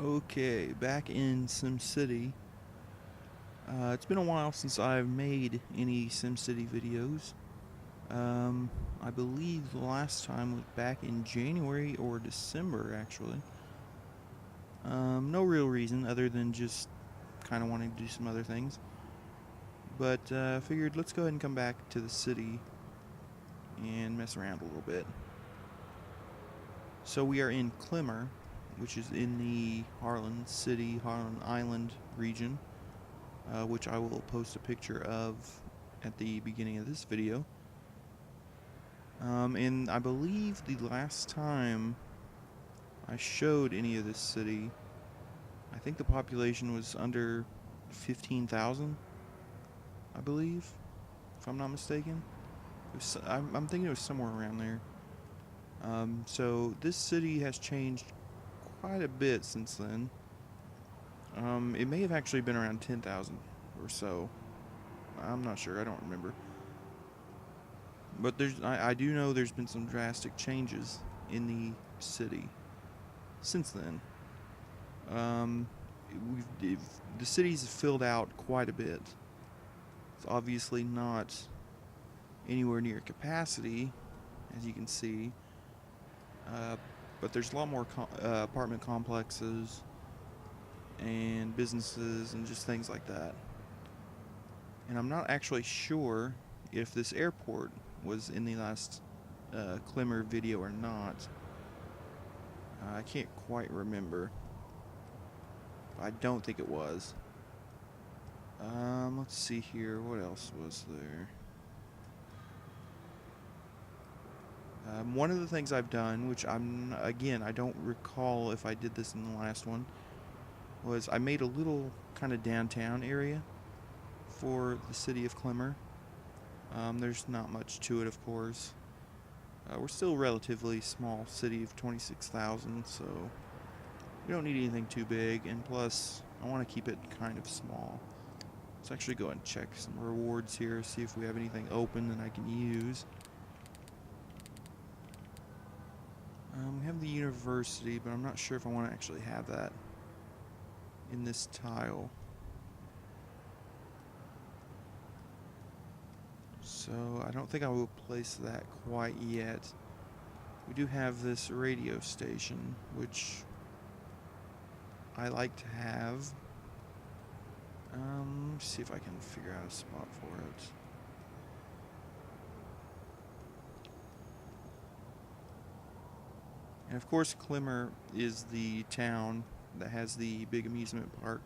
Okay, back in SimCity. It's been a while since I've made any SimCity videos. Um, I believe the last time was back in January or December, actually. No real reason other than just kind of wanting to do some other things. But figured let's go ahead and come back to the city and mess around a little bit. So we are in Klemmer, which is in the Harlin City, Harlin Island region. Which I will post a picture of at the beginning of this video. And I believe the last time I showed any of this city, I think the population was under 15,000, I believe, if I'm not mistaken. I'm thinking it was somewhere around there. So this city has changed quite a bit since then. It may have actually been around 10,000 or so. I'm not sure, I don't remember. But I do know there's been some drastic changes in the city since then. Um, the city's filled out quite a bit. It's obviously not anywhere near capacity, as you can see. But there's a lot more apartment complexes and businesses and just things like that. And I'm not actually sure if this airport was in the last Klemmer video or not. I can't quite remember. I don't think it was. Let's see here. What else was there? One of the things I've done, which I don't recall if I did this in the last one, was I made a little kind of downtown area for the city of Klemmer. There's not much to it, of course. We're still a relatively small city of 26,000, so we don't need anything too big, and plus, I want to keep it kind of small. Let's actually go and check some rewards here, see if we have anything open that I can use. We have the university, but I'm not sure if I want to actually have that in this tile. So I don't think I will place that quite yet. We do have this radio station, which I like to have. Let's see if I can figure out a spot for it. And of course, Klemmer is the town that has the big amusement park,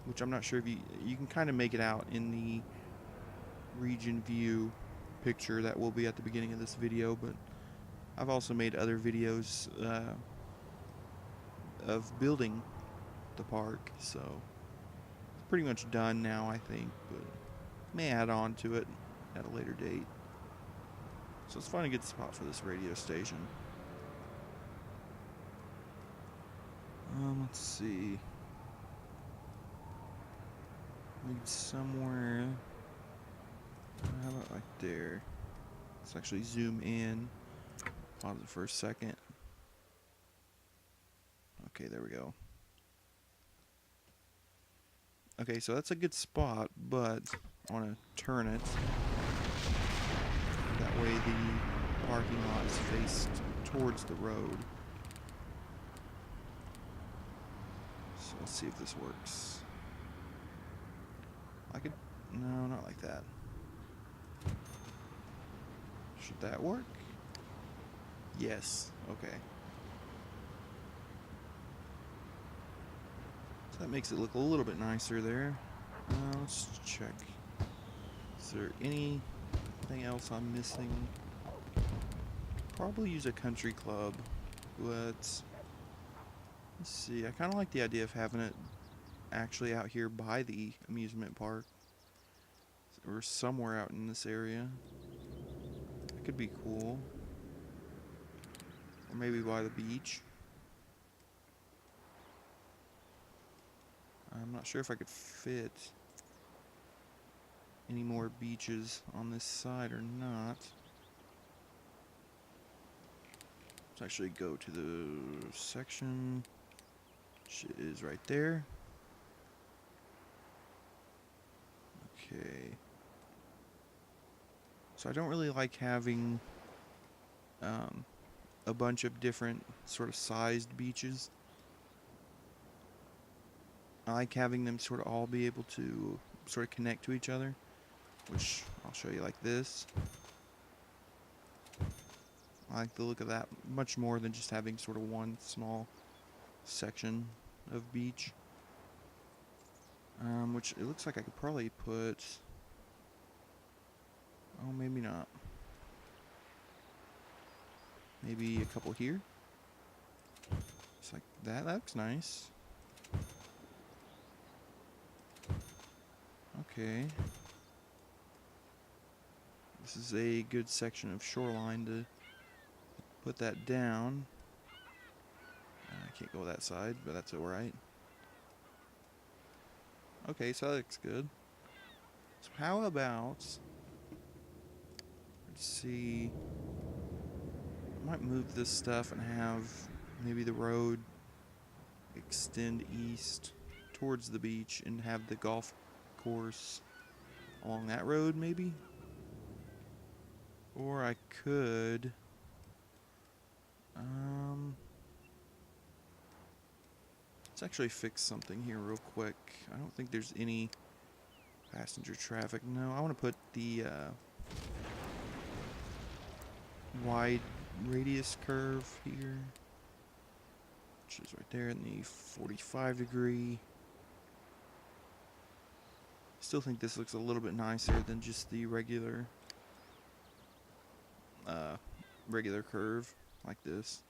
which I'm not sure if you can kind of make it out in the region view picture that will be at the beginning of this video, but I've also made other videos of building the park, so it's pretty much done now, I think, but may add on to it at a later date. So let's find a good spot for this radio station. Let's see. Maybe somewhere. How about right there? Let's actually zoom in. Pause it for a second. Okay, there we go. Okay, so that's a good spot, but I want to turn it. That way the parking lot is faced towards the road. So let's see if this works. No, not like that. Should that work? Yes, okay. So that makes it look a little bit nicer there. Let's check. Is there anything else I'm missing? Probably use a country club, but let's see. I kind of like the idea of having it actually out here by the amusement park or somewhere out in this area. That could be cool. Or maybe by the beach. I'm not sure if I could fit any more beaches on this side or not. Let's actually go to the section, which is right there. Okay. So I don't really like having a bunch of different sort of sized beaches. I like having them sort of all be able to sort of connect to each other, which I'll show you like this. I like the look of that much more than just having sort of one small section of beach. Which it looks like I could probably put... Oh, maybe not. Maybe a couple here. Just like that. That looks nice. Okay. This is a good section of shoreline to put that down. I can't go that side, but that's alright. Okay, so that looks good. So how about... Let's see... I might move this stuff and have maybe the road extend east towards the beach and have the golf course along that road, maybe? Or I could... let's actually fix something here real quick. I don't think there's any passenger traffic. No, I want to put the wide radius curve here, which is right there in the 45 degree. Still think this looks a little bit nicer than just the regular curve like this.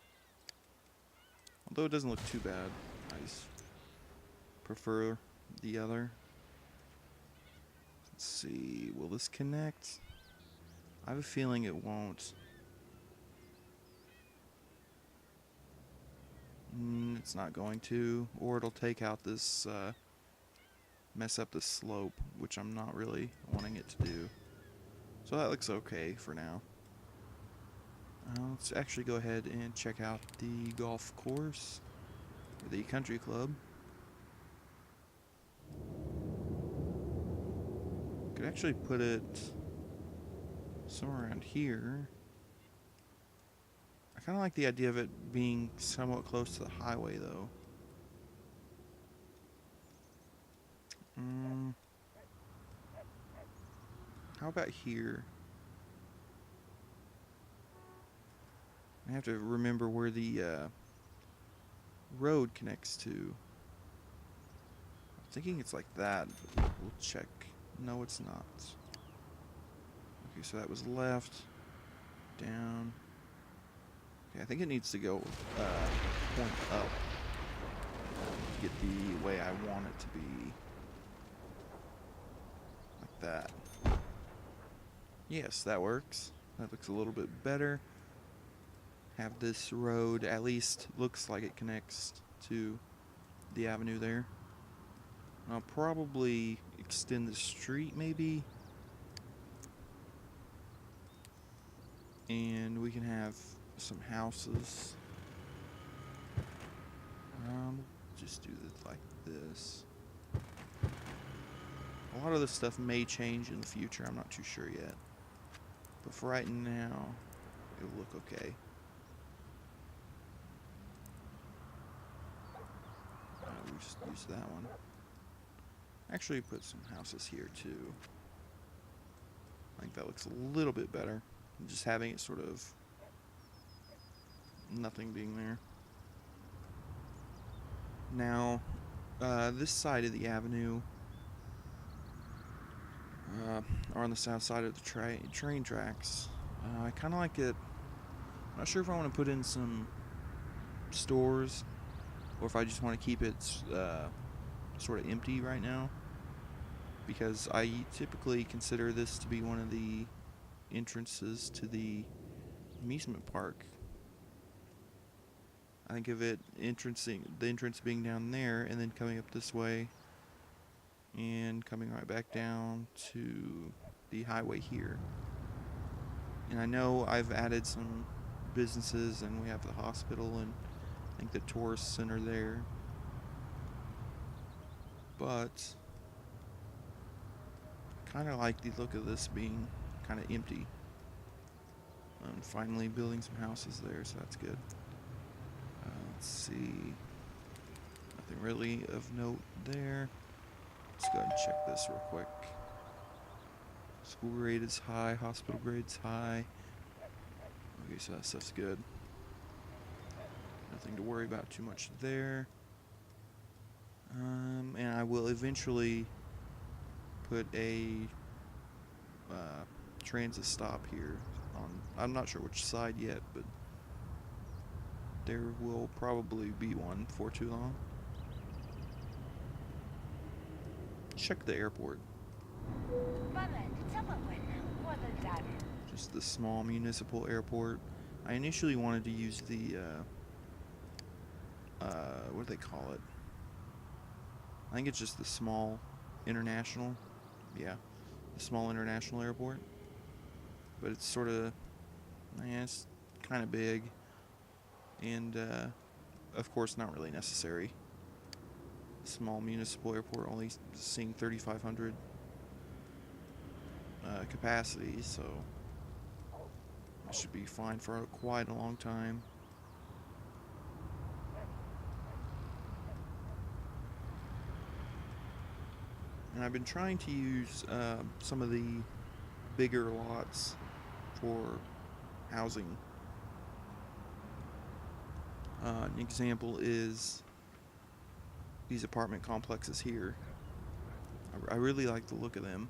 Although it doesn't look too bad. I just prefer the other. Let's see, will this connect? I have a feeling it won't. It's not going to, or it'll take out this, mess up the slope, which I'm not really wanting it to do. So that looks okay for now. Let's actually go ahead and check out the golf course, or the country club. Could actually put it somewhere around here. I kind of like the idea of it being somewhat close to the highway, though. How about here? I have to remember where the road connects to. I'm thinking it's like that, but we'll check. No, it's not. Okay, so that was left, down. Okay, I think it needs to go point up to get the way I want it to be. Like that. Yes, that works. That looks a little bit better. Have this road at least looks like it connects to the avenue there. I'll probably extend the street maybe. And we can have some houses. Just do it like this. A lot of this stuff may change in the future. I'm not too sure yet. But for right now, it'll look okay. We just use that one. Actually, put some houses here too. I think that looks a little bit better. Just having it sort of nothing being there. Now, this side of the avenue, or on the south side of the train tracks, I kind of like it. I'm not sure if I want to put in some stores or if I just want to keep it sort of empty right now, because I typically consider this to be one of the entrances to the amusement park. I think of it the entrance being down there and then coming up this way and coming right back down to the highway here. And I know I've added some businesses, and we have the hospital and I think the tourist center there. But kind of like the look of this being kind of empty. And finally building some houses there, so that's good. Let's see. Nothing really of note there. Let's go ahead and check this real quick. School grade is high, hospital grade's high. Okay, so that stuff's good. Nothing to worry about too much there. And I will eventually put a transit stop here on, I'm not sure which side yet, but there will probably be one before too long. Check the airport. Just the small municipal airport. I initially wanted to use the what do they call it? I think it's just the small international. Yeah, the small international airport. But it's sort of, yeah, it's kind of big, and of course not really necessary. Small municipal airport only seeing 3,500 capacity, so it should be fine for quite a long time. And I've been trying to use some of the bigger lots for housing. An example is these apartment complexes here. I really like the look of them,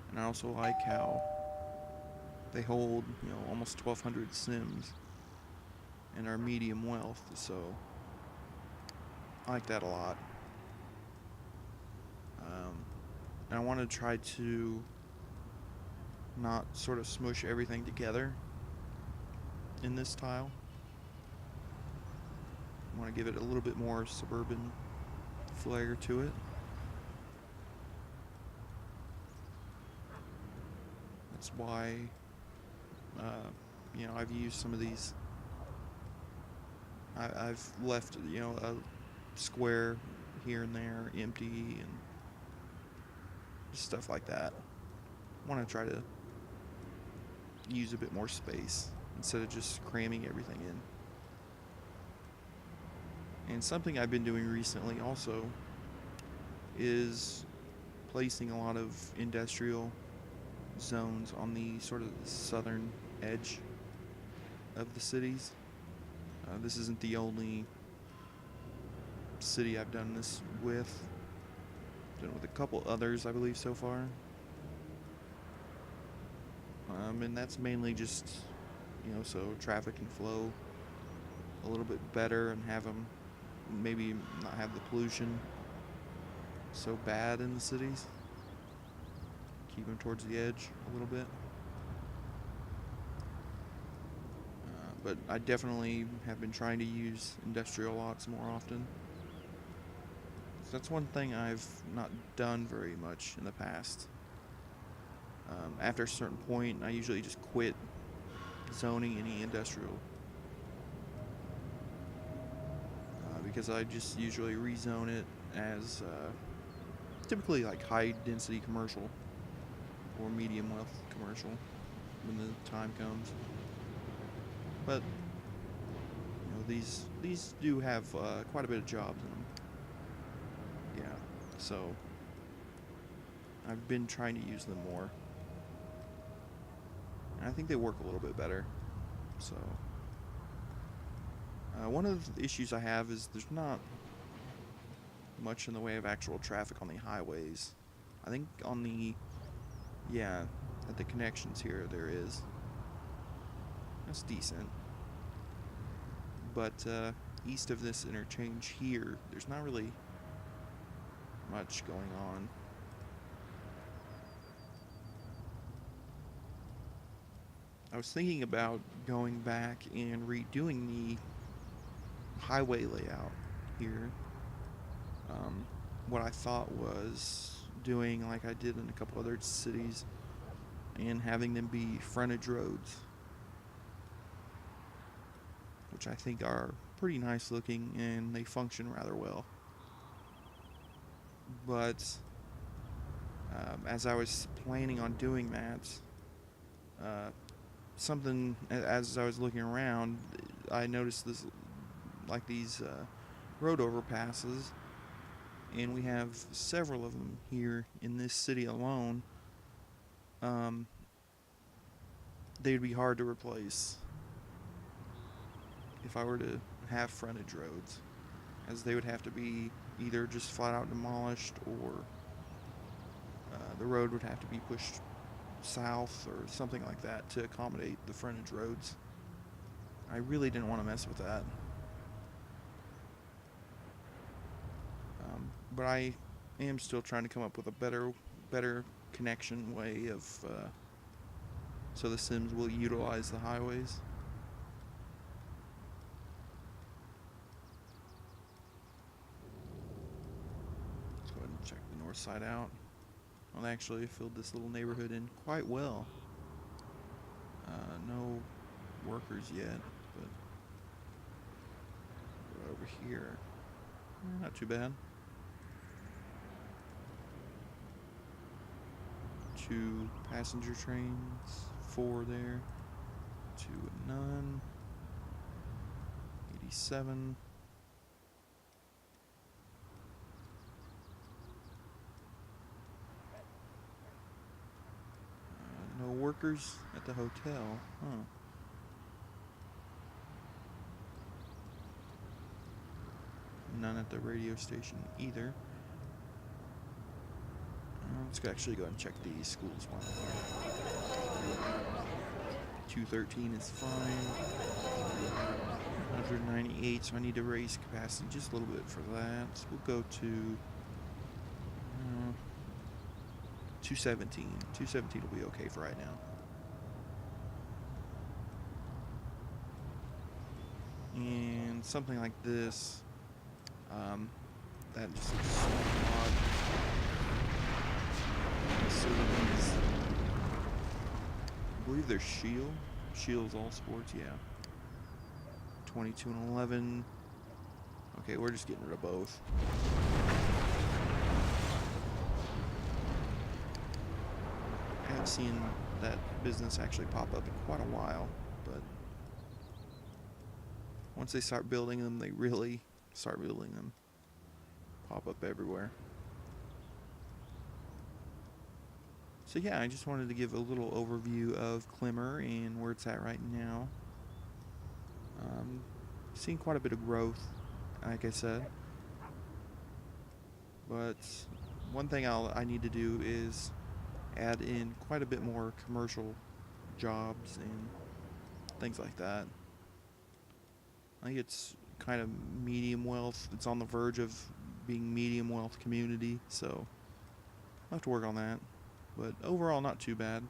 and I also like how they hold, almost 1,200 Sims and are medium wealth, so I like that a lot. And I want to try to not sort of smush everything together in this tile. I want to give it a little bit more suburban flair to it. That's why, I've used some of these. I've left, a square here and there empty and stuff like that. I want to try to use a bit more space instead of just cramming everything in. And something I've been doing recently also is placing a lot of industrial zones on the sort of southern edge of the cities. This isn't the only city I've done this with. Done it with a couple others, I believe, so far. And that's mainly just, so traffic can flow a little bit better and have them maybe not have the pollution so bad in the cities. Keep them towards the edge a little bit. But I definitely have been trying to use industrial lots more often. So that's one thing I've not done very much in the past. After a certain point, I usually just quit zoning any industrial. Because I just usually rezone it as typically like high density commercial or medium wealth commercial when the time comes. But these do have quite a bit of jobs in them. Yeah, so I've been trying to use them more. And I think they work a little bit better. So one of the issues I have is there's not much in the way of actual traffic on the highways. I think on the, at the connections here there is. That's decent. But east of this interchange here, there's not really much going on. I was thinking about going back and redoing the highway layout here. What I thought was doing like I did in a couple other cities and having them be frontage roads. which I think are pretty nice looking and they function rather well. But as I was planning on doing that, something as I was looking around, I noticed this, like these road overpasses, and we have several of them here in this city alone. Um, they'd be hard to replace if I were to have frontage roads, as they would have to be either just flat out demolished or the road would have to be pushed south or something like that to accommodate the frontage roads. I really didn't want to mess with that. But I am still trying to come up with a better connection way of so the Sims will utilize the highways. Let's go ahead and check the north side out. Well, actually, I filled this little neighborhood in quite well. No workers yet, but over here, not too bad. 2 passenger trains, 4 there, 2 and none, 87. No workers at the hotel, huh? None at the radio station either. Let's actually go ahead and check the schools one here. 213 is fine. 198, so I need to raise capacity just a little bit for that. So we'll go to 217. 217 will be okay for right now. And something like this, that just looks so odd. So these, I believe they're Shield. Shield's all sports, yeah. 22 and 11. Okay, we're just getting rid of both. I haven't seen that business actually pop up in quite a while, but once they start building them, they really start building them. Pop up everywhere. So yeah, I just wanted to give a little overview of Klemmer and where it's at right now. Seeing quite a bit of growth, like I said. But one thing I need to do is add in quite a bit more commercial jobs and things like that. I think it's kind of medium wealth. It's on the verge of being medium wealth community, so I'll have to work on that. But overall, not too bad.